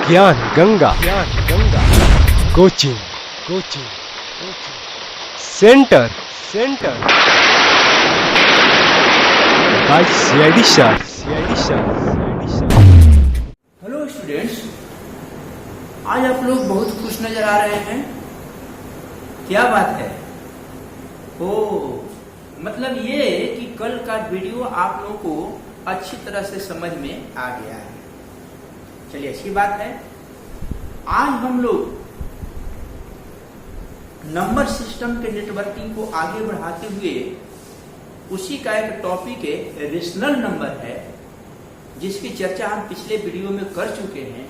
ज्ञान Ganga coaching center by CID sir. Hello students, आज आप लोग बहुत खुश नजर आ रहे हैं। क्या बात है? मतलब ये कि कल का वीडियो आप लोगों को अच्छी तरह से समझ में आ गया है। चलिए, अच्छी बात है। आज हम लोग नंबर सिस्टम के नेटवर्किंग को आगे बढ़ाते हुए उसी का एक टॉपिक है, रेशनल नंबर है, जिसकी चर्चा हम पिछले वीडियो में कर चुके हैं।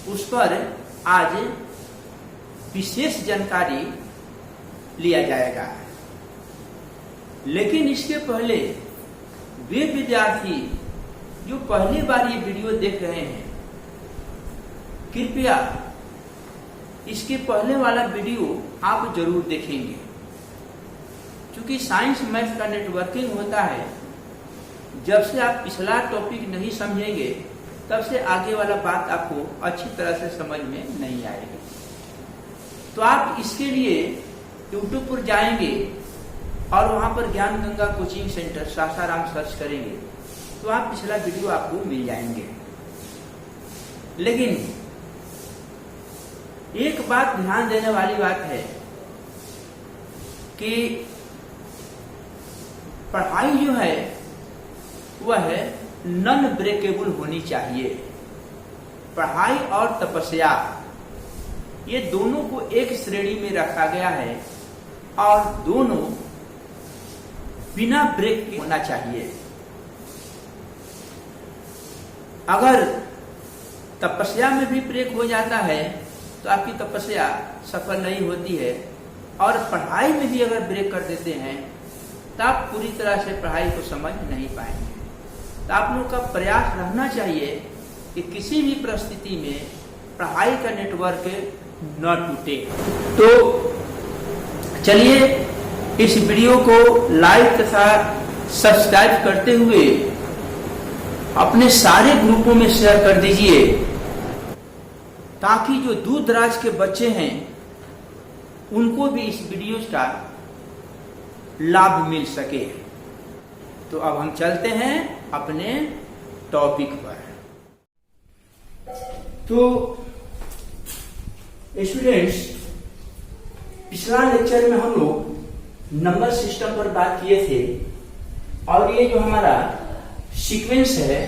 उस पर आज विशेष जानकारी लिया जाएगा। लेकिन इसके पहले वे विद्यार्थी जो पहली बार ये वीडियो देख रहे हैं, कृपया इसके पहले वाला वीडियो आप जरूर देखेंगे, क्योंकि साइंस मैथ का नेटवर्किंग होता है। जब से आप पिछला टॉपिक नहीं समझेंगे, तब से आगे वाला बात आपको अच्छी तरह से समझ में नहीं आएगी। तो आप इसके लिए YouTube पर जाएंगे और वहां पर ज्ञान Ganga coaching centre Sasaram search करेंगे, तो आप पिछला वीडियो आपको मिल जाएंगे। लेकिन एक बात ध्यान देने वाली बात है कि पढ़ाई जो है वह नॉन ब्रेकेबल होनी चाहिए। पढ़ाई और तपस्या, ये दोनों को एक श्रेणी में रखा गया है और दोनों बिना ब्रेक के होना चाहिए। अगर तपस्या में भी ब्रेक हो जाता है तो आपकी तपस्या सफल नहीं होती है, और पढ़ाई में भी अगर ब्रेक कर देते हैं तो आप पूरी तरह से पढ़ाई को समझ नहीं पाएंगे। तो आप लोग का प्रयास रहना चाहिए कि किसी भी परिस्थिति में पढ़ाई का नेटवर्क न टूटे। तो चलिए, इस वीडियो को लाइक तथा सब्सक्राइब करते हुए अपने सारे ग्रुपों में शेयर कर दीजिए, ताकि जो दूर दराज के बच्चे हैं उनको भी इस वीडियो का लाभ मिल सके। तो अब हम चलते हैं अपने टॉपिक पर। तो स्टूडेंट्स, पिछला लेक्चर में हम लोग नंबर सिस्टम पर बात किए थे, और ये जो हमारा सीक्वेंस है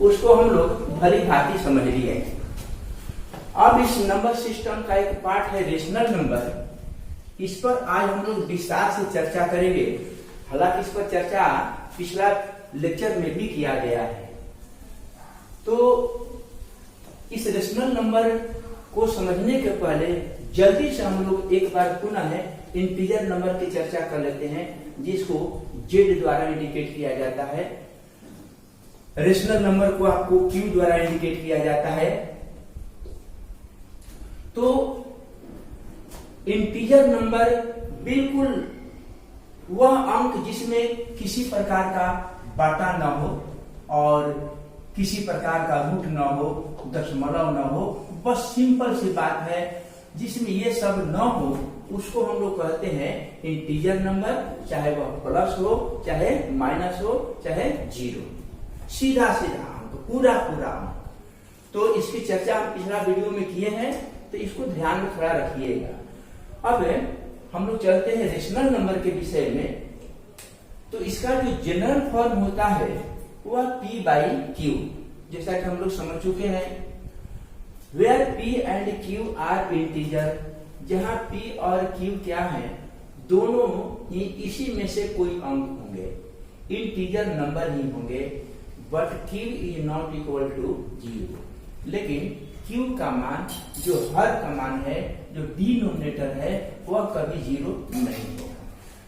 उसको हम लोग भली भांति समझ लिए। अब इस नंबर सिस्टम का एक पार्ट है रेशनल नंबर। इस पर आज हम लोग विस्तार से चर्चा करेंगे। हालांकि इस पर चर्चा पिछला लेक्चर में भी किया गया है। तो इस रेशनल नंबर को समझने के पहले जल्दी से हम लोग एक बार पुनः इंटीजर नंबर की चर्चा कर लेते हैं, जिसको Z द्वारा इंडिकेट किया जाता है। रेशनल नंबर को आपको Q द्वारा इंडिकेट किया जाता है। तो इंटीजर नंबर बिल्कुल वह अंक जिसमें किसी प्रकार का बाटा न हो और किसी प्रकार का रूट न हो, दशमलव न हो, बस सिंपल सी बात है। जिसमें ये सब न हो उसको हम लोग कहते हैं इंटीजर नंबर, चाहे वह प्लस हो, चाहे माइनस हो, चाहे जीरो। सीधा अंक, पूरा अंक। तो इसकी चर्चा हम पिछला वीडियो में किए हैं, तो इसको ध्यान में थोड़ा रखिएगा। अब हम लोग चलते हैं रेशनल नंबर के विषय में। तो इसका जो जनरल फॉर्म होता है वह P/Q, जैसा कि हम लोग समझ चुके हैं। Where P and Q are integer, जहां P और Q क्या है, दोनों ही इसी में से कोई अंक होंगे, इंटीजर नंबर ही होंगे। But Q is not equal to 0। लेकिन Q का मान, जो हर का मान है, जो डिनोमिनेटर है, वह कभी 0 नहीं होगा।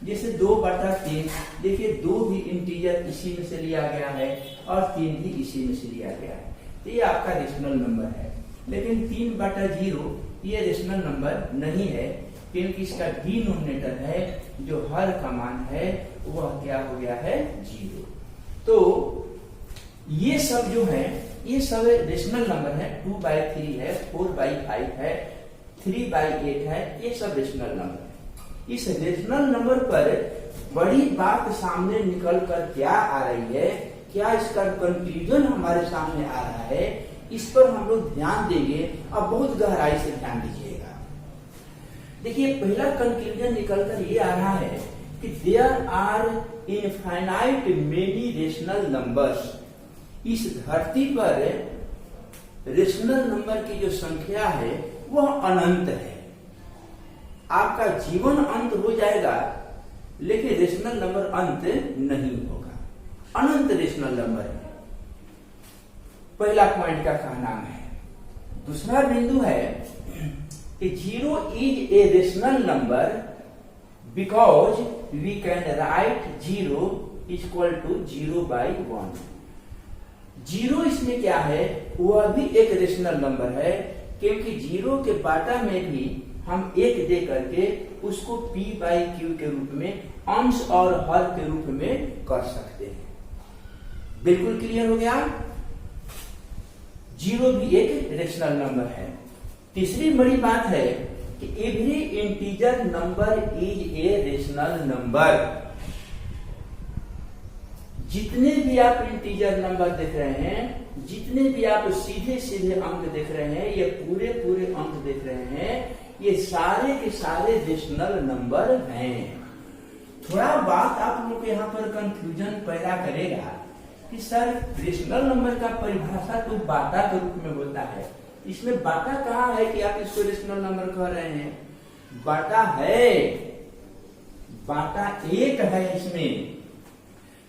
जैसे 2/3, देखिए 2 भी इंटीजर इसी में से लिया गया है और 3 भी इसी में से लिया गया है। तो ये आपका रेशनल नंबर है। लेकिन 3/0 ये रेशनल नंबर नहीं है, क्योंकि इसका डिनोमिनेटर है, जो हर का मान है, वह क्या हो गया है, 0। तो ये सब जो है ये सब रेशनल नंबर है। 2/3 है, 4/5 है, 3/8 है, ये सब रेशनल नंबर है। इस रेशनल नंबर पर बड़ी बात सामने निकल कर क्या आ रही है, क्या इसका कंक्लूजन हमारे सामने आ रहा है, इस पर हम लोग ध्यान देंगे। अब बहुत गहराई से ध्यान दीजिएगा। देखिए पहला कंक्लूजन निकल कर ये आ रहा है कि there are infinite many rational numbers. इस धरती पर रेशनल नंबर की जो संख्या है वह अनंत है। आपका जीवन अंत हो जाएगा लेकिन रेशनल नंबर अंत नहीं होगा। अनंत रेशनल नंबर है, पहला पॉइंट का कहना है। दूसरा बिंदु है कि 0 is a rational number because we can write 0 equal to 0/1। 0 इसमें क्या है, वह भी एक रेशनल नंबर है, क्योंकि 0 के बाटा में भी हम 1 दे करके उसको p/q के रूप में अंश और हर के रूप में कर सकते हैं। बिल्कुल क्लियर हो गया। 0 भी एक रेशनल नंबर है। तीसरी बड़ी बात है कि every integer number is a rational number. जितने भी आप इंटीजर नंबर देख रहे हैं, जितने भी आप सीधे सीधे अंक देख रहे हैं, ये पूरे पूरे अंक देख रहे हैं, ये सारे के सारे रेशनल नंबर हैं। थोड़ा बात आप लोग यहाँ पर कंफ्यूजन पैदा करेगा कि सर रेशनल नंबर का परिभाषा तो बाटा के रूप में होता है, इसमें बाटा कहाँ है कि आप इसको रेशनल नंबर कह रहे हैं? बाटा है, बाटा 1 है। इसमें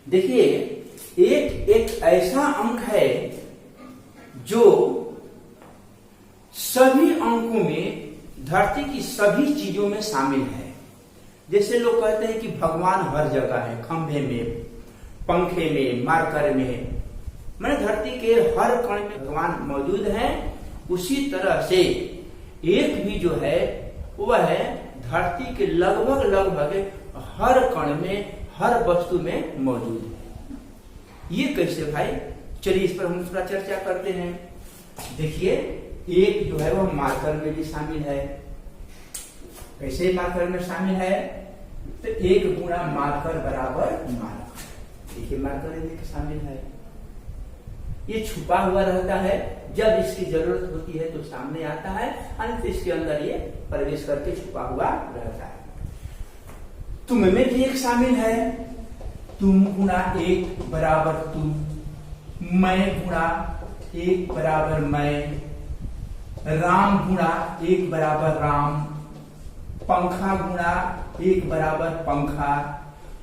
देखिए एक ऐसा अंक है जो सभी अंकों में धरती की सभी चीजों में शामिल है। जैसे लोग कहते हैं कि भगवान हर जगह है, खंभे में, पंखे में, मार्कर में, मैंने धरती के हर कण में भगवान मौजूद है। उसी तरह से एक भी जो है वह है धरती के लगभग हर कण में, हर वस्तु में मौजूद है। ये कैसे भाई? चलिए इस पर हम थोड़ा चर्चा करते हैं। देखिए एक जो है वह मार्कर में भी शामिल है। कैसे मार्कर में शामिल है? तो 1 गुणा मार्कर बराबर मार्कर। देखिए मार्कर में शामिल है। ये छुपा हुआ रहता है, जब इसकी जरूरत होती है तो सामने आता है, अन्यथा इसके अंदर ये प्रवेश करके छुपा हुआ रहता है। तुम में भी एक शामिल है। तुम गुणा 1 बराबर तुम, मैं गुणा 1 बराबर मैं, राम गुणा 1 बराबर राम, पंखा गुणा 1 बराबर पंखा।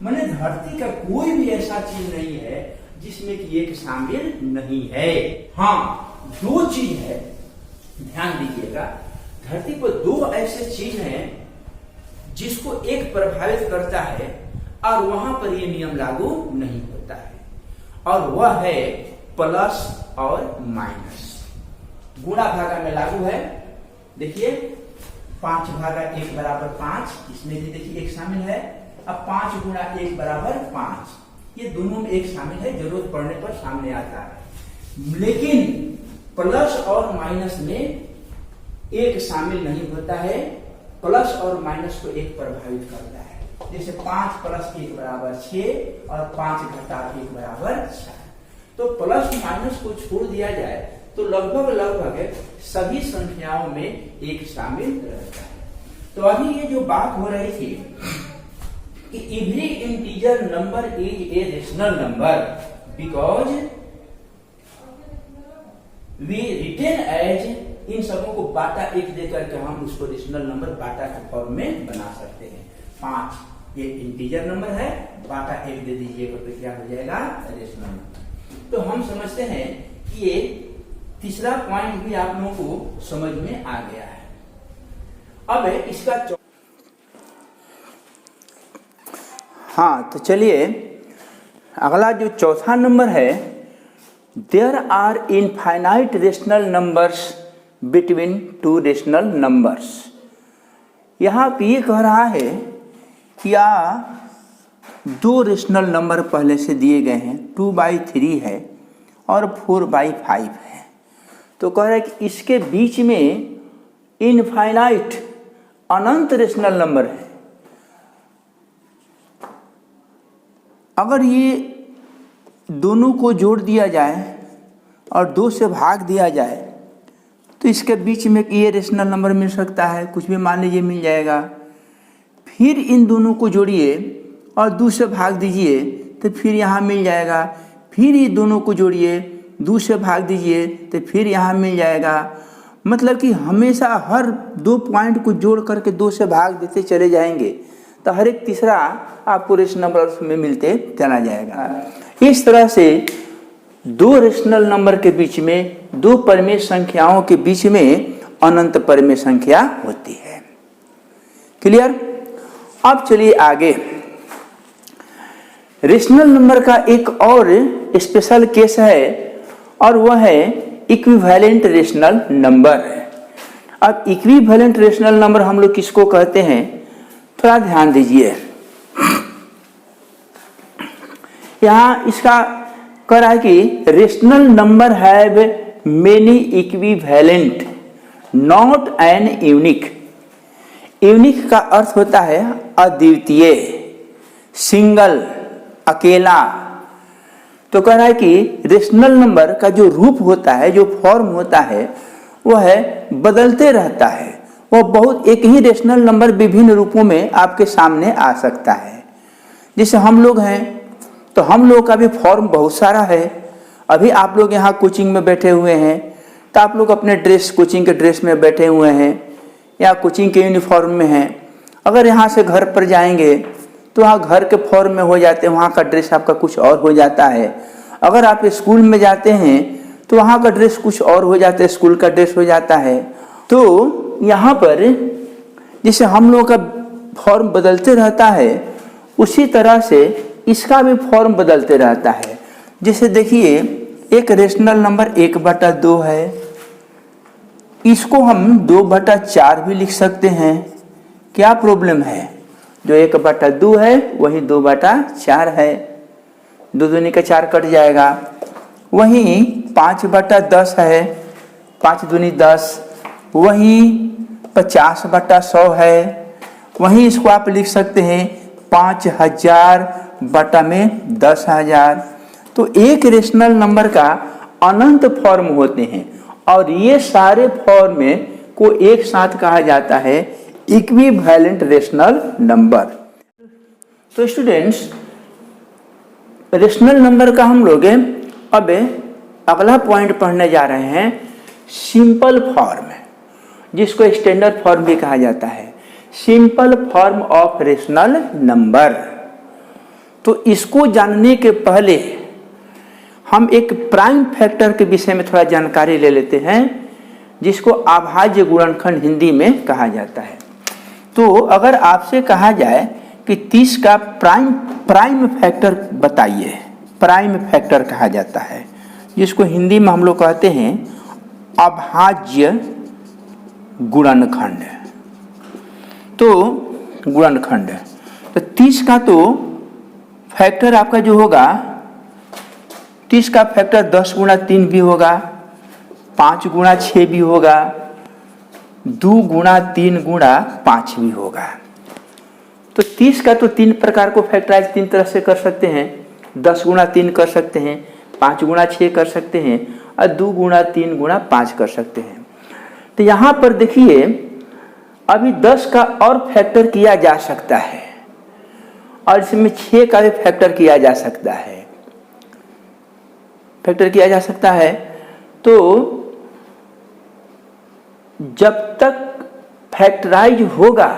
मैंने धरती का कोई भी ऐसा चीज नहीं है जिसमें कि एक शामिल नहीं है। हाँ 2 चीज है, ध्यान दीजिएगा। धरती पर 2 ऐसे चीज हैं जिसको एक प्रभावित करता है और वहां पर यह नियम लागू नहीं होता है, और वह है प्लस और माइनस। गुणा भागा में लागू है। देखिए 5 भागा 1 बराबर 5, इसमें भी देखिए 1 शामिल है। अब 5 गुणा 1 बराबर 5, ये दोनों में 1 शामिल है, जरूरत पड़ने पर सामने आता है। लेकिन प्लस और माइनस में 1 शामिल नहीं होता है। प्लस और माइनस को 1 प्रभावित करता है। जैसे 5 + 1 बराबर 6 और 5 घटा 1 बराबर 4। तो प्लस माइनस को छोड़ दिया जाए तो लगभग सभी संख्याओं में 1 शामिल रहता है। तो अभी ये जो बात हो रही थी कि every integer number is a rational number because we written as, इन सबों को बाटा 1 देकर के हम उसको रेशनल नंबर बाटा के फॉर्म में बना सकते हैं। 5 ये इंटीजर नंबर है, बाटा 1 दे दीजिएगा तो क्या हो जाएगा? Rational number. तो हम समझते हैं कि ये तीसरा पॉइंट भी आप लोगों को समझ में आ गया है। अब इसका हाँ, तो चलिए अगला जो चौथा नंबर है, there are infinite rational numbers between 2 rational numbers. यहाँ पे ये कह रहा है कि 2 रेशनल नंबर पहले से दिए गए हैं, 2/3 है और 4/5 है। तो कह रहा है कि इसके बीच में इनफाइनाइट अनंत रेशनल नंबर है। अगर ये दोनों को जोड़ दिया जाए और 2 से भाग दिया जाए तो इसके बीच में ये रेशनल नंबर मिल सकता है, कुछ भी मान लीजिए मिल जाएगा। फिर इन दोनों को जोड़िए और 2 से भाग दीजिए तो फिर यहाँ मिल जाएगा। फिर ये दोनों को जोड़िए, 2 से भाग दीजिए तो फिर यहाँ मिल जाएगा। मतलब कि हमेशा हर 2 पॉइंट को जोड़ करके 2 से भाग देते चले जाएंगे तो हर एक तीसरा आपको रेशनल नंबर में मिलते चला जाएगा। इस तरह से 2 रेशनल नंबर के बीच में, 2 परिमेय संख्याओं के बीच में अनंत परिमेय संख्या होती है। क्लियर? अब चलिए आगे। रेशनल नंबर का एक और स्पेशल केस है और वह है इक्विवेलेंट रेशनल नंबर। अब इक्विवेलेंट रेशनल नंबर हम लोग किसको कहते हैं, थोड़ा ध्यान दीजिए। यहां इसका कह रहा है कि rational number have many equivalent not an unique. Unique का अर्थ होता है अद्वितीय, सिंगल, अकेला। तो कह रहा है कि रेशनल नंबर का जो रूप होता है, जो फॉर्म होता है, वह है बदलते रहता है। वह बहुत एक ही रेशनल नंबर विभिन्न रूपों में आपके सामने आ सकता है। जैसे हम लोग हैं तो हम लोग का भी फॉर्म बहुत सारा है। अभी आप लोग यहाँ कोचिंग में बैठे हुए हैं तो आप लोग अपने ड्रेस, कोचिंग के ड्रेस में बैठे हुए हैं या कोचिंग के यूनिफॉर्म में हैं। अगर यहाँ से घर पर जाएंगे तो वहाँ घर के फॉर्म में हो जाते हैं, वहाँ का ड्रेस आपका कुछ और हो जाता है। अगर आप स्कूल में जाते हैं तो वहाँ का ड्रेस कुछ और हो जाता है, स्कूल का ड्रेस हो जाता है। तो यहाँ पर जैसे हम लोग का फॉर्म बदलते रहता है, उसी तरह से इसका भी फॉर्म बदलते रहता है। जैसे देखिए, एक रेशनल नंबर 1/2 है, इसको हम 2/4 भी लिख सकते हैं। क्या प्रॉब्लम है? जो 1/2 है वही 2/4 है, 2 दूनी का 4 कट जाएगा। वहीं 5/10 है, 5 दूनी 10, वहीं 50/100 है। वहीं इसको आप लिख सकते हैं 5000/10,000। तो एक रेशनल नंबर का अनंत फॉर्म होते हैं और ये सारे फॉर्म में को एक साथ कहा जाता है इक्विवेलेंट रेशनल नंबर। तो स्टूडेंट्स, रेशनल नंबर का हम लोग अब अगला पॉइंट पढ़ने जा रहे हैं, सिंपल फॉर्म, जिसको स्टैंडर्ड फॉर्म भी कहा जाता है। Simple form of rational number. तो इसको जानने के पहले हम एक प्राइम फैक्टर के विषय में थोड़ा जानकारी ले लेते हैं, जिसको अभाज्य गुणनखंड हिंदी में कहा जाता है। तो अगर आपसे कहा जाए कि 30 का प्राइम फैक्टर बताइए, प्राइम फैक्टर कहा जाता है, जिसको हिंदी में हम लोग कहते हैं अभाज्य गुणनखंड। तो गुणनखंड, तो 30 का तो फैक्टर आपका जो होगा, 30 का फैक्टर 10 गुणा 3 भी होगा, 5 गुणा 6 भी होगा, 2 गुणा 3 गुणा 5 भी होगा। तो 30 का तो 3 प्रकार को फैक्टराइज 3 तरह से कर सकते हैं। 10 गुणा 3 कर सकते हैं, 5 गुणा 6 कर सकते हैं और 2 गुणा 3 गुणा 5 कर सकते हैं। तो यहाँ पर देखिए, अभी 10 का और फैक्टर किया जा सकता है और इसमें 6 का भी फैक्टर किया जा सकता है, फैक्टर किया जा सकता है। तो जब तक फैक्टराइज होगा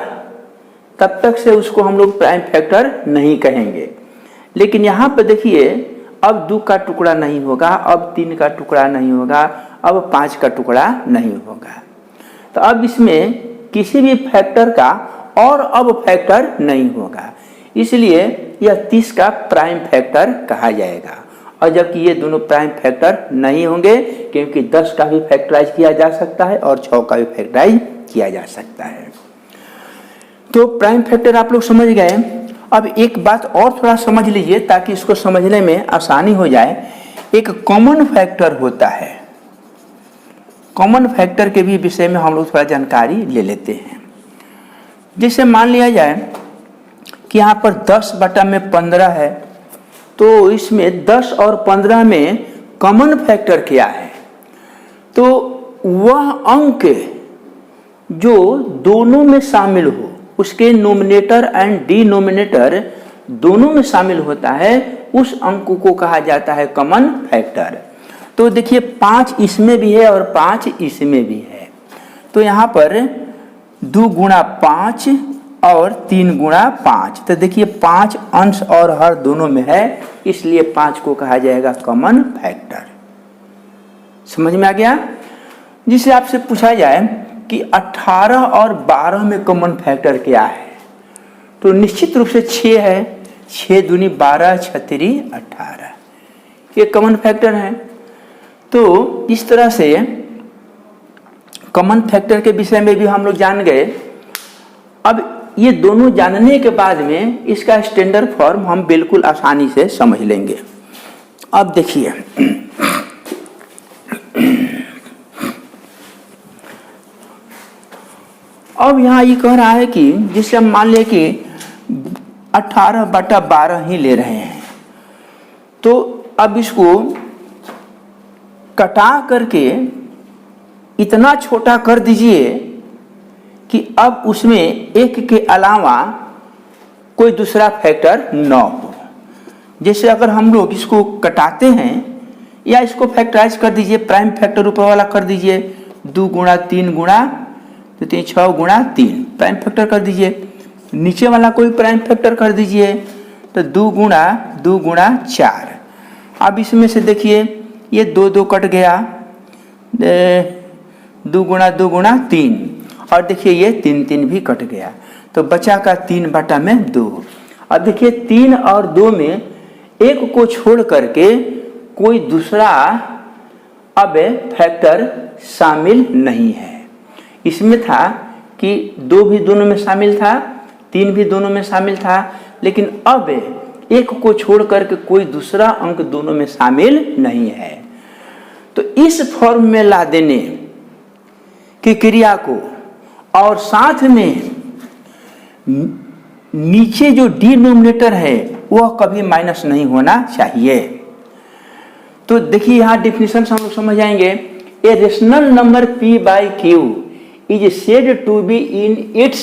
तब तक से उसको हम लोग प्राइम फैक्टर नहीं कहेंगे। लेकिन यहाँ पर देखिए, अब 2 का टुकड़ा नहीं होगा, अब 3 का टुकड़ा नहीं होगा, अब 5 का टुकड़ा नहीं होगा। तो अब इसमें किसी भी फैक्टर का और अब फैक्टर नहीं होगा, इसलिए यह 30 का प्राइम फैक्टर कहा जाएगा। और जबकि ये दोनों प्राइम फैक्टर नहीं होंगे, क्योंकि 10 का भी फैक्टराइज किया जा सकता है और 6 का भी फैक्टराइज किया जा सकता है। तो प्राइम फैक्टर आप लोग समझ गए। अब एक बात और थोड़ा समझ लीजिए ताकि इसको समझने में आसानी हो जाए एक कॉमन फैक्टर होता है। कॉमन फैक्टर के भी विषय में हम लोग थोड़ा जानकारी ले लेते हैं। जैसे मान लिया जाए कि यहाँ पर 10/15 है, तो इसमें 10 और 15 में कॉमन फैक्टर क्या है? तो वह अंक जो दोनों में शामिल हो, उसके नोमिनेटर एंड डिनोमिनेटर दोनों में शामिल होता है, उस अंक को कहा जाता है कॉमन फैक्टर। तो देखिए 5 इसमें भी है और 5 इसमें भी है, तो यहाँ पर 2 गुणा 5 और 3 गुणा 5, तो देखिए 5 अंश और हर दोनों में है, इसलिए 5 को कहा जाएगा कॉमन फैक्टर। समझ में आ गया? जिसे आपसे पूछा जाए कि 18 और 12 में कॉमन फैक्टर क्या है, तो निश्चित रूप से 6 है। 6 दूनी 12, 6 तिरी 18, ये कॉमन फैक्टर है। तो इस तरह से कॉमन फैक्टर के विषय में भी हम लोग जान गए। अब ये दोनों जानने के बाद में इसका स्टैंडर्ड फॉर्म हम बिल्कुल आसानी से समझ लेंगे। अब देखिए अब यहाँ ये कह रहा है कि जिससे हम मान लें कि 18/12 ही ले रहे हैं, तो अब इसको कटा करके इतना छोटा कर दीजिए कि अब उसमें एक के अलावा कोई दूसरा फैक्टर न हो। जैसे अगर हम लोग इसको कटाते हैं या इसको फैक्टराइज कर दीजिए, प्राइम फैक्टर ऊपर वाला कर दीजिए, 2 गुणा 3 गुणा तो 6 गुणा 3 प्राइम फैक्टर कर दीजिए, नीचे वाला कोई प्राइम फैक्टर कर दीजिए, तो 2 गुणा 4। अब इसमें से देखिए ये 2 कट गया, 2 गुणा 3, और देखिए ये 3 भी कट गया, तो बचा का 3/2। अब देखिए 3 और 2 में एक को छोड़ करके कोई दूसरा अब फैक्टर शामिल नहीं है। इसमें था कि 2 भी दोनों में शामिल था, 3 भी दोनों में शामिल था, लेकिन अब एक को छोड़ करके कोई दूसरा अंक दोनों में शामिल नहीं है। तो इस फॉर्म में ला देने की क्रिया को और साथ में नीचे जो डिनोमिनेटर है वह कभी माइनस नहीं होना चाहिए। तो देखिए यहाँ डिफिनेशन हम लोग समझ जाएंगे। ए rational number p by q is said to be in its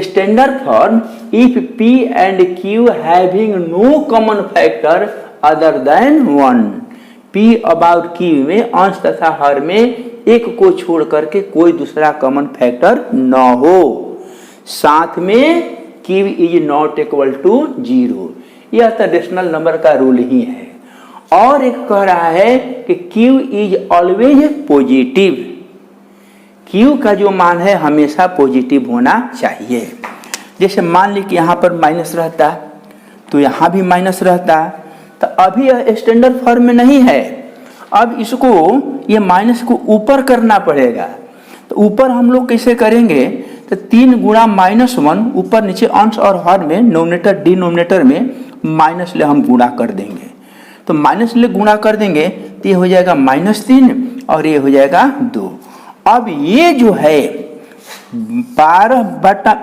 standard form if p and q having no common factor other than 1। p about q में अंश तथा हर में एक को छोड़ करके कोई दूसरा कॉमन फैक्टर न हो, साथ में q is not equal to 0। यह तो रेशनल नंबर का रूल ही है। और एक कह रहा है कि q is always positive, q का जो मान है हमेशा पॉजिटिव होना चाहिए। जैसे मान ली कि यहाँ पर माइनस रहता तो यहाँ भी माइनस रहता, तो अभी यह स्टैंडर्ड फॉर्म में नहीं है। अब इसको ये माइनस को ऊपर करना पड़ेगा। तो ऊपर हम लोग कैसे करेंगे? तो 3 गुणा -1 ऊपर नीचे अंश और हर में नोमिनेटर डिनोमिनेटर में माइनस ले हम गुणा कर देंगे। तो माइनस ले गुणा कर देंगे तो ये हो जाएगा -3 और ये हो जाएगा 2। अब ये जो है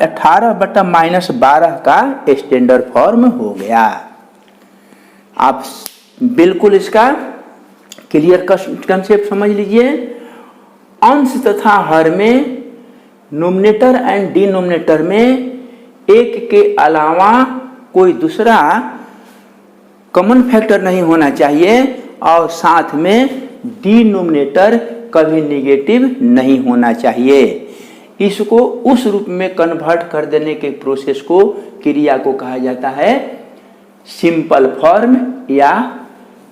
18/-12 का स्टैंडर्ड फॉर्म हो गया। आप बिल्कुल इसका क्लियर कंसेप्ट समझ लीजिए। अंश तथा हर में नोमिनेटर एंड डिनोमिनेटर में एक के अलावा कोई दूसरा कॉमन फैक्टर नहीं होना चाहिए, और साथ में डिनोमिनेटर कभी नेगेटिव नहीं होना चाहिए। इसको उस रूप में कन्वर्ट कर देने के प्रोसेस को, क्रिया को कहा जाता है सिंपल फॉर्म या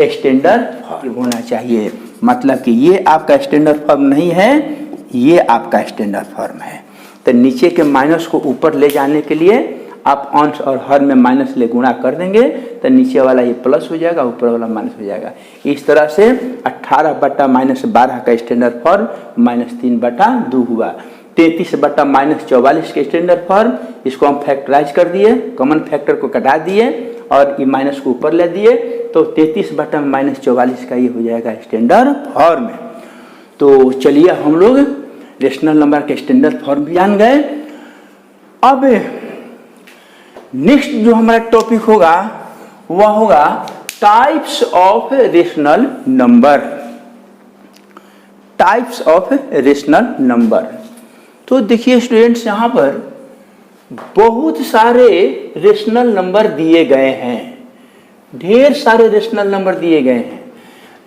स्टैंडर्ड फॉर्म होना चाहिए। मतलब कि ये आपका स्टैंडर्ड फॉर्म नहीं है, ये आपका स्टैंडर्ड फॉर्म है। तो नीचे के माइनस को ऊपर ले जाने के लिए आप अंश और हर में माइनस ले गुणा कर देंगे, तो नीचे वाला ये प्लस हो जाएगा, ऊपर वाला माइनस हो जाएगा। इस तरह से 18/-12 का स्टैंडर्ड फॉर्म -3/2 हुआ। 33/-44 के स्टैंडर्ड फॉर्म, इसको हम फैक्टराइज कर दिए, कॉमन फैक्टर को कटा दिए और ये माइनस को ऊपर ले दिए तो 33/-44 का ये हो जाएगा स्टैंडर्ड फॉर्म। तो चलिए हम लोग रेशनल नंबर के स्टैंडर्ड फॉर्म भी जान गए। अब नेक्स्ट जो हमारा टॉपिक होगा वह होगा types of rational number. Types of rational number. तो देखिए स्टूडेंट्स, यहाँ पर बहुत सारे रेशनल नंबर दिए गए हैं, ढेर सारे रेशनल नंबर दिए गए हैं,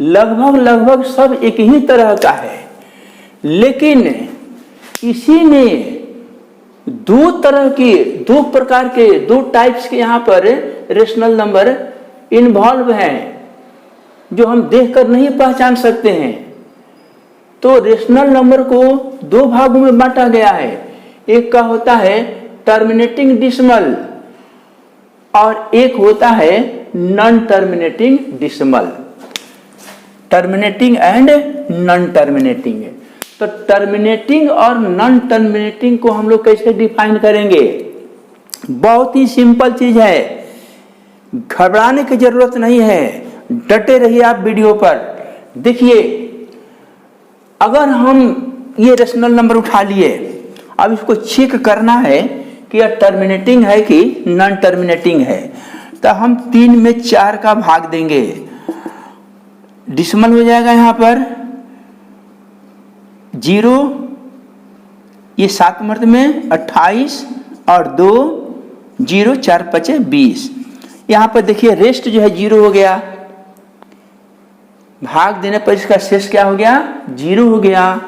लगभग सब एक ही तरह का है, लेकिन इसी में दो प्रकार के, दो टाइप्स के यहाँ पर रेशनल नंबर इन्वॉल्व हैं जो हम देखकर नहीं पहचान सकते हैं। तो रेशनल नंबर को दो भागों में बांटा गया है। एक का होता है टर्मिनेटिंग डिसिमल और एक होता है non terminating decimal. Terminating and non terminating. तो टर्मिनेटिंग और नॉन टर्मिनेटिंग को हम लोग कैसे डिफाइन करेंगे? बहुत ही सिंपल चीज है, घबराने की जरूरत नहीं है, डटे रहिए आप वीडियो पर। देखिए, अगर हम ये रेशनल नंबर उठा लिए, अब इसको चेक करना है कि यह टर्मिनेटिंग है कि नॉन टर्मिनेटिंग है, तो हम 3 में 4 का भाग देंगे। डिसिमल हो जाएगा यहाँ पर 0, ये 7 मर्द में 28 और 2 0, 4 5 20। यहाँ पर देखिए रेस्ट जो है 0 हो गया, भाग देने पर इसका शेष क्या हो गया? 0 हो गया।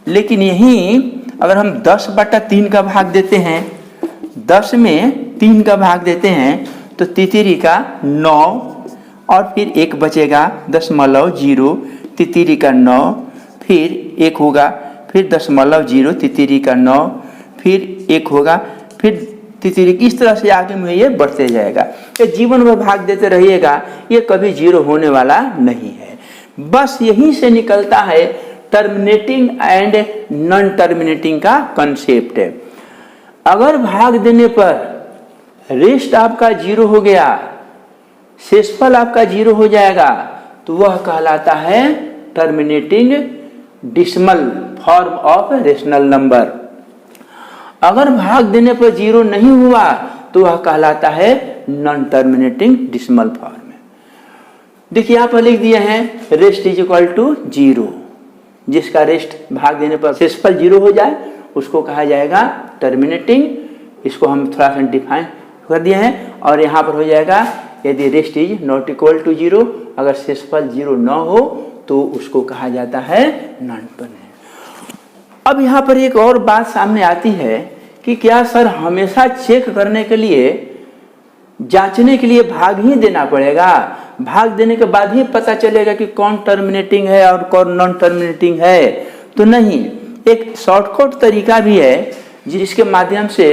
लेकिन यहीं अगर हम 10/3 का भाग देते हैं, 10 में 3 का भाग देते हैं तो तितिरी का 9 और फिर 1 बचेगा 0.0, तितिरी का 9, फिर 1 होगा, फिर 0.0, तितिरी का 9, फिर 1 होगा, फिर तितिरी। इस तरह से आगे में ये बढ़ते जाएगा। ये जीवन भर भाग देते रहिएगा, ये कभी 0 होने वाला नहीं है। बस यहीं से निकलता है टर्मिनेटिंग एंड नॉन टर्मिनेटिंग का कंसेप्ट है। अगर भाग देने पर रेस्ट आपका 0 हो गया, शेषफल आपका 0 हो जाएगा, तो वह कहलाता है terminating decimal form of rational number. अगर भाग देने पर 0 नहीं हुआ तो वह कहलाता है नॉन टर्मिनेटिंग डिसिमल फॉर्म। देखिए यहाँ पर लिख दिए हैं रेस्ट इज इक्वल टू 0। जिसका रेस्ट भाग देने पर शेषफल 0 हो जाए उसको कहा जाएगा टर्मिनेटिंग। इसको हम थोड़ा सा डिफाइन कर दिए हैं। और यहाँ पर हो जाएगा यदि rest is not equal to 0, अगर शेषफल 0 न हो तो उसको कहा जाता है नॉन टर्मिनेटिंग। अब यहाँ पर एक और बात सामने आती है कि क्या सर हमेशा चेक करने के लिए, जांचने के लिए भाग ही देना पड़ेगा? भाग देने के बाद ही पता चलेगा कि कौन टर्मिनेटिंग है और कौन नॉन टर्मिनेटिंग है? तो नहीं, एक शॉर्टकट तरीका भी है जिसके माध्यम से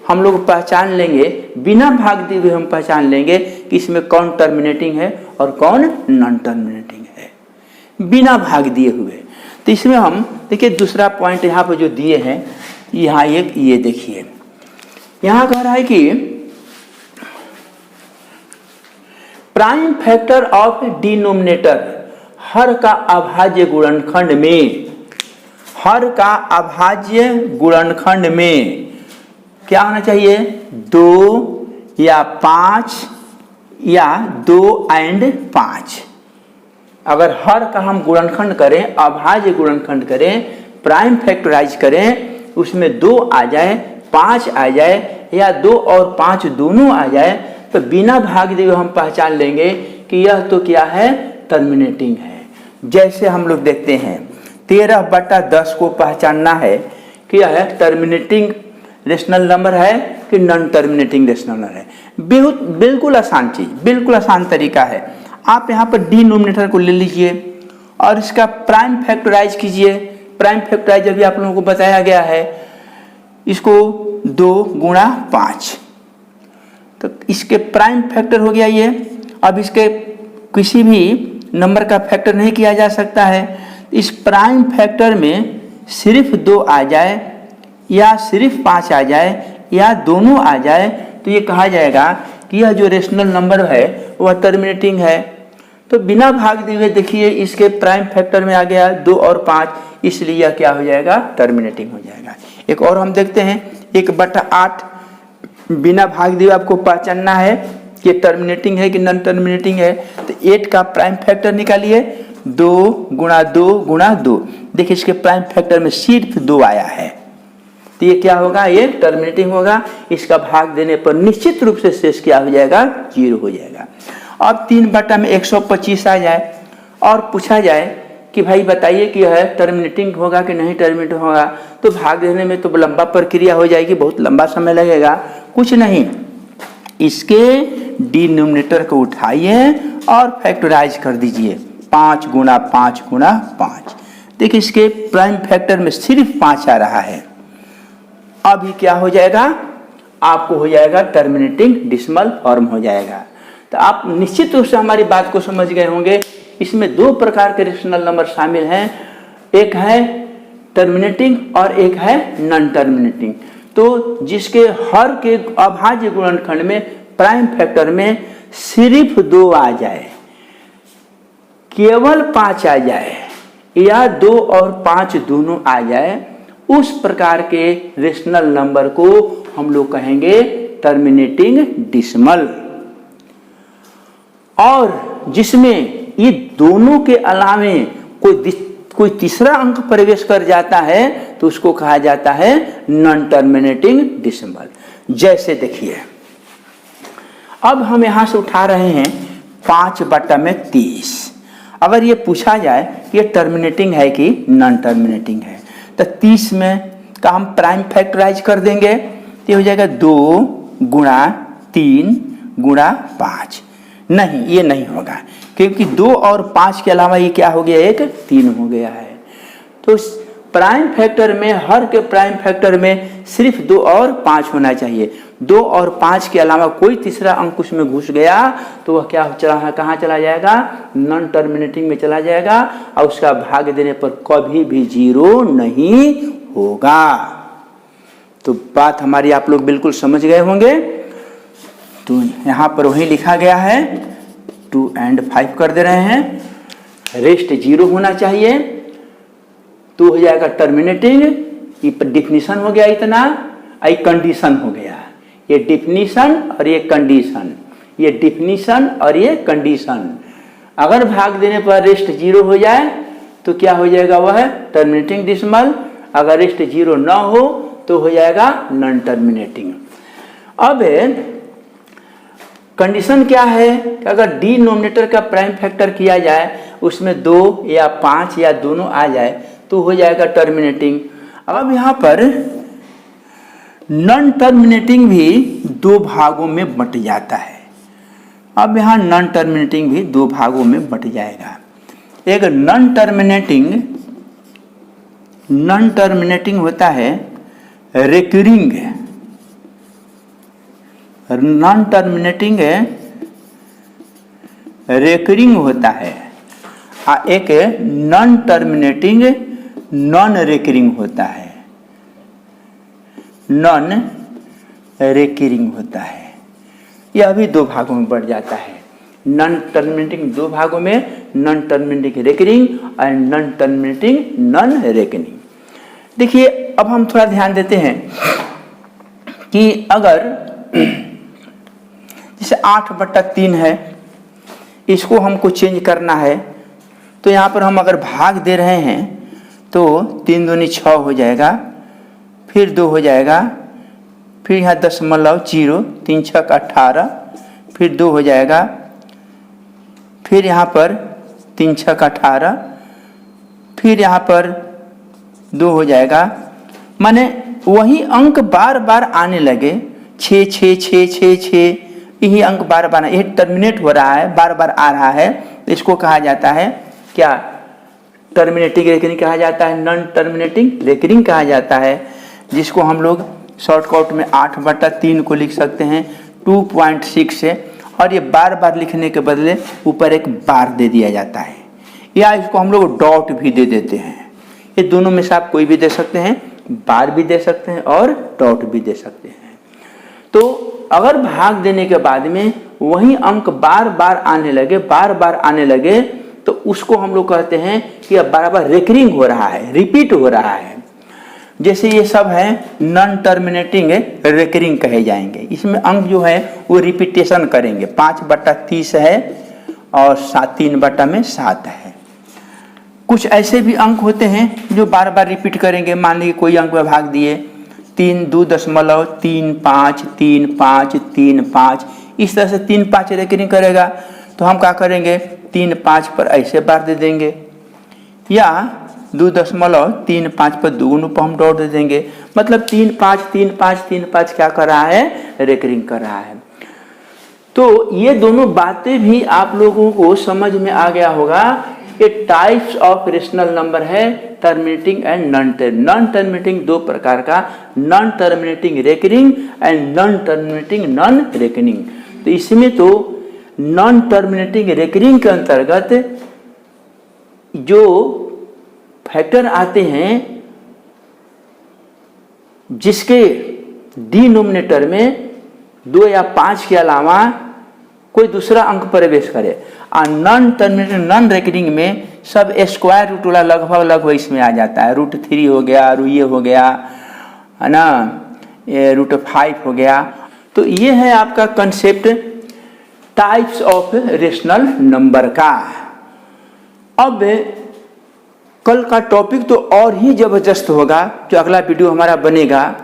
हम लोग पहचान लेंगे, बिना भाग दिए हुए हम पहचान लेंगे कि इसमें कौन टर्मिनेटिंग है और कौन नॉन टर्मिनेटिंग है, बिना भाग दिए हुए। तो इसमें हम देखिए दूसरा पॉइंट यहाँ पर जो दिए हैं, यहाँ एक ये देखिए, यहाँ कह रहा है कि प्राइम फैक्टर ऑफ डिनोमिनेटर, हर का अभाज्य गुणनखंड में, हर का अभाज्य गुणनखंड में क्या होना चाहिए? 2 या 5 या 2 एंड 5। अगर हर का हम गुणनखंड करें, अभाज्य गुणनखंड करें, प्राइम फैक्टराइज करें, उसमें 2 आ जाए, 5 आ जाए या 2 और 5 दोनों आ जाए, तो बिना भाग दिए हम पहचान लेंगे कि यह तो क्या है? टर्मिनेटिंग है। जैसे हम लोग देखते हैं 13/10 को पहचानना है कि यह टर्मिनेटिंग रेशनल नंबर है कि नॉन टर्मिनेटिंग रेशनल नंबर है। बिल्कुल आसान चीज, बिल्कुल आसान तरीका है। आप यहाँ पर डिनोमिनेटर को ले लीजिए और इसका प्राइम फैक्टराइज कीजिए। प्राइम फैक्टराइज अभी आप लोगों को बताया गया है, इसको 2 गुणा 5, तो इसके प्राइम फैक्टर हो गया ये। अब इसके किसी भी नंबर का फैक्टर नहीं किया जा सकता है। इस प्राइम फैक्टर में सिर्फ 2 आ जाए या सिर्फ 5 आ जाए या दोनों आ जाए तो ये कहा जाएगा कि यह जो रेशनल नंबर है वह टर्मिनेटिंग है। तो बिना भाग दिए हुए देखिए इसके प्राइम फैक्टर में आ गया 2 और 5, इसलिए यह क्या हो जाएगा, टर्मिनेटिंग हो जाएगा। एक और हम देखते हैं 1/8, बिना भाग दिए आपको पहचानना है कि टर्मिनेटिंग है कि नॉन टर्मिनेटिंग है। तो 8 का प्राइम फैक्टर निकालिए, 2 गुणा 2 गुणा 2। देखिए इसके प्राइम फैक्टर में सिर्फ 2 आया है, तो ये क्या होगा, ये टर्मिनेटिंग होगा। इसका भाग देने पर निश्चित रूप से शेष क्या हो जाएगा, 0 हो जाएगा। अब 3/125 आ जाए और पूछा जाए कि भाई बताइए कि यह टर्मिनेटिंग होगा कि नहीं टर्मिनेटिंग होगा, तो भाग देने में तो लंबा प्रक्रिया हो जाएगी, बहुत लंबा समय लगेगा। कुछ नहीं, इसके डिनोमिनेटर को उठाइए और फैक्टराइज कर दीजिए, 5 गुणा 5 गुणा 5। देखिए इसके प्राइम फैक्टर में सिर्फ 5 आ रहा है। अभी क्या हो जाएगा, आपको हो जाएगा टर्मिनेटिंग डिसिमल फॉर्म हो जाएगा। तो आप निश्चित रूप से हमारी बात को समझ गए होंगे। इसमें 2 प्रकार के रेशनल नंबर शामिल हैं, एक है टर्मिनेटिंग और एक है नॉन टर्मिनेटिंग। तो जिसके हर के अभाज्य गुणनखंड में प्राइम फैक्टर में सिर्फ 2 आ जाए, केवल 5 आ जाए या 2 और 5 दोनों आ जाए, उस प्रकार के रेशनल नंबर को हम लोग कहेंगे टर्मिनेटिंग डिसिमल। और जिसमें ये दोनों के अलावे कोई तीसरा अंक प्रवेश कर जाता है तो उसको कहा जाता है नॉन टर्मिनेटिंग डिसिमल। जैसे देखिए अब हम यहां से उठा रहे हैं 5/30। अगर ये पूछा जाए कि ये टर्मिनेटिंग है कि नॉन टर्मिनेटिंग है, तो 30 में का हम प्राइम फैक्टराइज कर देंगे, तो हो जाएगा 2 गुणा 3 गुणा 5। नहीं, ये नहीं होगा, क्योंकि 2 और 5 के अलावा ये क्या हो गया, एक 3 हो गया है। तो प्राइम फैक्टर में, हर के प्राइम फैक्टर में सिर्फ 2 और 5 होना चाहिए। 2 और 5 के अलावा कोई तीसरा अंक उसमें घुस गया तो वह क्या कहाँ चला जाएगा, नॉन टर्मिनेटिंग में चला जाएगा, और उसका भाग देने पर कभी भी 0 नहीं होगा। तो बात हमारी आप लोग बिल्कुल समझ गए होंगे। तो यहाँ पर वही लिखा गया है, 2 और 5 कर दे रहे हैं, रेस्ट 0 होना चाहिए तो हो जाएगा टर्मिनेटिंग। ये डिफिनीशन हो गया इतना, आई कंडीशन हो गया। ये डिफिनीशन और ये कंडीशन, ये डिफिनीशन और ये कंडीशन। अगर भाग देने पर रेस्ट 0 हो जाए तो क्या हो जाएगा, वह टर्मिनेटिंग डिसिमल। अगर रेस्ट 0 ना हो तो हो जाएगा नॉन टर्मिनेटिंग। अब कंडीशन क्या है कि अगर डिनोमिनेटर का प्राइम फैक्टर किया जाए, उसमें 2 या 5 या दोनों आ जाए तो हो जाएगा टर्मिनेटिंग। अब यहाँ पर नॉन टर्मिनेटिंग भी 2 भागों में बंट जाता है। अब यहाँ नॉन टर्मिनेटिंग भी 2 भागों में बंट जाएगा। एक नॉन टर्मिनेटिंग होता है रिकरिंग, नॉन टर्मिनेटिंग रेकरिंग होता है, और एक नॉन टर्मिनेटिंग नॉन रेकरिंग होता है, नॉन रेकरिंग होता है। यह भी 2 भागों में बढ़ जाता है। नॉन टर्मिनेटिंग 2 भागों में, नॉन टर्मिनेटिंग रेकरिंग और नॉन टर्मिनेटिंग नॉन रेकरिंग। देखिए अब हम थोड़ा ध्यान देते हैं कि अगर जैसे 8/3 है, इसको हमको चेंज करना है, तो यहाँ पर हम अगर भाग दे रहे हैं तो 3 दूनी 6 हो जाएगा, फिर 2 हो जाएगा, फिर यहाँ 0.0, 3 6 18, फिर 2 हो जाएगा, फिर यहाँ पर 3 6 18, फिर यहाँ पर 2 हो जाएगा। माने वही अंक बार बार आने लगे, 6 6 6 6 6, यही अंक बार बार, ये टर्मिनेट हो रहा है, बार बार आ रहा है, तो इसको कहा जाता है क्या, टर्मिनेटिंग रेकरिंग कहा जाता है, नॉन टर्मिनेटिंग रेकरिंग कहा जाता है, जिसको हम लोग शॉर्टकट में 8/3 को लिख सकते हैं 2.6 से, और ये बार बार लिखने के बदले ऊपर एक बार दे दिया जाता है, या इसको हम लोग डॉट भी दे देते हैं। ये दोनों में से आप कोई भी दे सकते हैं, बार भी दे सकते हैं और डॉट भी दे सकते हैं। तो अगर भाग देने के बाद में वही अंक बार बार आने लगे तो उसको हम लोग कहते हैं कि अब बार बार रिकरिंग हो रहा है, रिपीट हो रहा है। जैसे ये सब है नॉन टर्मिनेटिंग रिकरिंग कहे जाएंगे। इसमें अंक जो है वो रिपीटेशन करेंगे। 5/30 है और 3/7 है। कुछ ऐसे भी अंक होते हैं जो बार बार रिपीट करेंगे। मान लीजिए कोई अंक में भाग दिए 3.2.35 इस तरह से 3-5 रिकरिंग करेगा तो हम क्या करेंगे 3-5 पर ऐसे बार दे देंगे या 2.35 पर दोनों पर हम डॉट दे देंगे। मतलब 3-5 क्या कर रहा है, रिकरिंग कर रहा है। तो ये दोनों बातें भी आप लोगों को समझ में आ गया होगा। ये टाइप्स ऑफ रेशनल नंबर है, टर्मिनेटिंग एंड नॉन टर्मिनेटिंग। दो प्रकार का, non terminating recurring and non terminating non recurring. तो इसमें तो नॉन टर्मिनेटिंग रेकरिंग के अंतर्गत जो फैक्टर आते हैं जिसके डिनोमिनेटर में 2 या 5 के अलावा कोई दूसरा अंक प्रवेश करे, और नॉन टर्मिनेटिंग नॉन रेकरिंग में सब स्क्वायर रूट वाला लगभग इसमें आ जाता है। √3 हो गया, ये हो गया है ना, ये √5 हो गया। तो ये है आपका concept types of rational number का। अब कल का टॉपिक तो और ही जबरदस्त होगा, जो अगला वीडियो हमारा बनेगा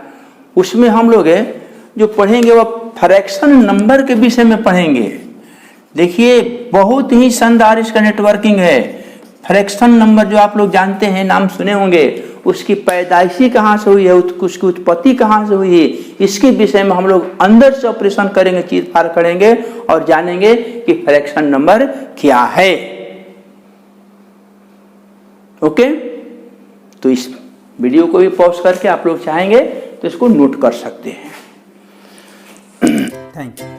उसमें हम लोग जो पढ़ेंगे वह फ्रैक्शन नंबर के विषय में पढ़ेंगे। देखिए बहुत ही शानदार इसका नेटवर्किंग है। फ्रैक्शन नंबर जो आप लोग जानते हैं, नाम सुने होंगे, उसकी पैदाइशी कहाँ से हुई है, उसकी उत्पत्ति कहाँ से हुई है, इसके विषय में हम लोग अंदर से ऑपरेशन करेंगे, चीर फाड़ करेंगे और जानेंगे कि फ्रैक्शन नंबर क्या है। ओके, तो इस वीडियो को भी पॉज करके आप लोग चाहेंगे तो इसको नोट कर सकते हैं। Thank you.